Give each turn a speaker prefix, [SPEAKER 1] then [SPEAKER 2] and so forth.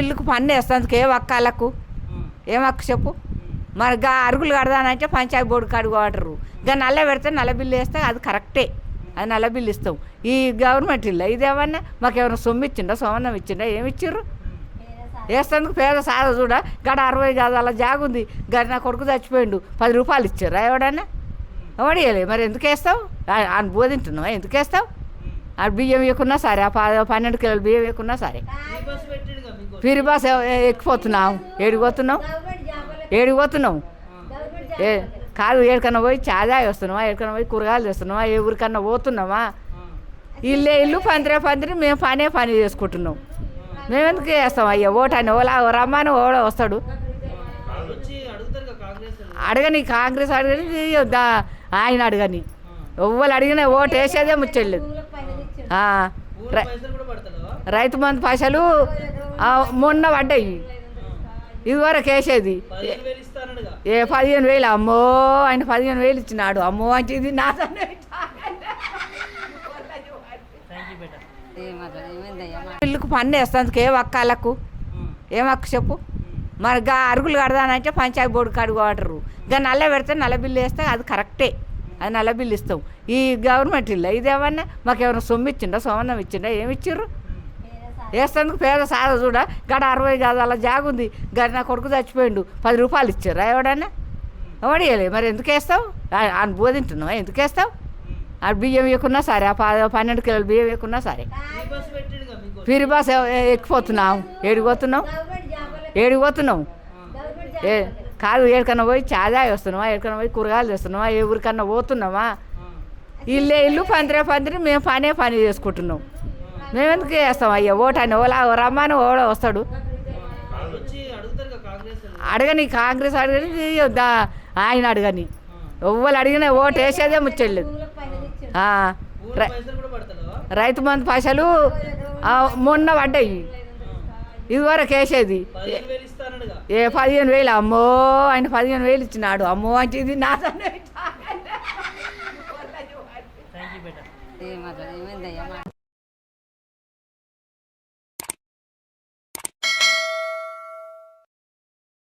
[SPEAKER 1] ఇల్లుకు పన్ను వేస్తుంది ఏ ఒక్కళ్ళకు ఏం హక్కు చెప్పు. మరి గా అరుగులు కడదానంటే పంచాయతీ బోర్డు కడుగు వాటరు గా నల్ల పెడితే నల్ల బిల్లు వేస్తే అది కరెక్టే, అది నల్ల బిల్లు ఇస్తాం. ఈ గవర్నమెంట్ ఇల్లు ఇదేమన్నా మాకేమైనా సొమ్ము ఇచ్చిండా సోమన్నం ఇచ్చిండా ఏమి ఇచ్చిర్రు? వేస్తేందుకు పేద సాధ చూడ గడ 60 గదాల జాగుంది గడి నా కొడుకు చచ్చిపోయిండు 10 రూపాయలు ఇచ్చారు ఎవడన్నా ఎవడియలే. మరి ఎందుకు వేస్తావు? ఆయన బోధింటున్నావా? ఎందుకు వేస్తావు? ఆ బియ్యం వేయకున్నా సరే, ఆ 12 కిలోలు బియ్యం వేయకున్నా సరే. ఫిరి బస్ ఎక్కిపోతున్నాం. ఏడిపోతున్నాం కాదు, ఏడికన్నా పోయి చాదా వస్తున్నావా, ఎక్కడికన్నా పోయి కూరగాయలు తెస్తున్నావా, ఏ ఊరికన్నా పోతున్నామా? ఇల్లు పందిరి మేము పని చేసుకుంటున్నాం. మేము ఎందుకు వేస్తాం అయ్యా ఓటని? ఓలా రమ్మని ఓడో వస్తాడు అడగని, కాంగ్రెస్ అడగని ఆయన అడగని, ఎవ్వరు అడిగినా ఓటు వేసేదే ముచ్చలేదు. రైతు బంధు పైసలు మొన్న పడ్డాయి, ఇదివరకు వేసేది 15,000. అమ్మో ఆయన 15,000 ఇచ్చినాడు. అమ్మో అంటే ఇది నా ఇల్లుకు పన్ను వేస్తుంది ఏ ఒక్కళ్ళకు ఏం హక్కు చెప్పు. మరి గా అరుగులు కడదానంటే పంచాయతీ బోర్డు కడుగు వాటరు గా నల్ల పెడితే నల్ల బిల్లు వేస్తే అది కరెక్టే, అది నల్ల బిల్లు ఇస్తాం. ఈ గవర్నమెంట్ ఇల్లు ఇదేమన్నా మాకేమైనా సొమ్ము ఇచ్చిండా సోమన్నం ఇచ్చిండా ఏమి ఇచ్చిర్రు? వేస్తేందుకు పేద సాధ చూడ గడ 60 గదాల జాగుంది గడి నా కొడుకు చచ్చిపోయిండు 10 రూపాయలు ఇచ్చారు ఎవడన్నా ఎవడియలే. మరి ఎందుకు వేస్తావు? ఆయన బోధింటున్నావా? ఎందుకు వేస్తావు? ఆ బియ్యం వేయకున్నా సరే, ఆ 12 కిలోలు బియ్యం వేయకున్నా సరే. ఫిరి బస్ ఎక్కిపోతున్నాం. ఏడిపోతున్నాం కాదు, ఏడికన్నా పోయి చాదా వస్తున్నావా, ఎక్కడికన్నా పోయి కూరగాయలు తెస్తున్నావా, ఏ ఊరికన్నా పోతున్నామా? ఇల్లు పందిరి మేము పని చేసుకుంటున్నాం. మేము ఎందుకు వేస్తాం అయ్యా ఓటని? ఓలా రమ్మని ఓడో వస్తాడు అడగని, కాంగ్రెస్ అడగని ఆయన అడగని, ఎవ్వరు అడిగినా ఓటు వేసేదే ముచ్చలేదు. రైతు బంధు పైసలు మొన్న పడ్డాయి, ఇదివరకు వేసేది 15,000. అమ్మో ఆయన 15,000 ఇచ్చినాడు. అమ్మో అంటే ఇది నా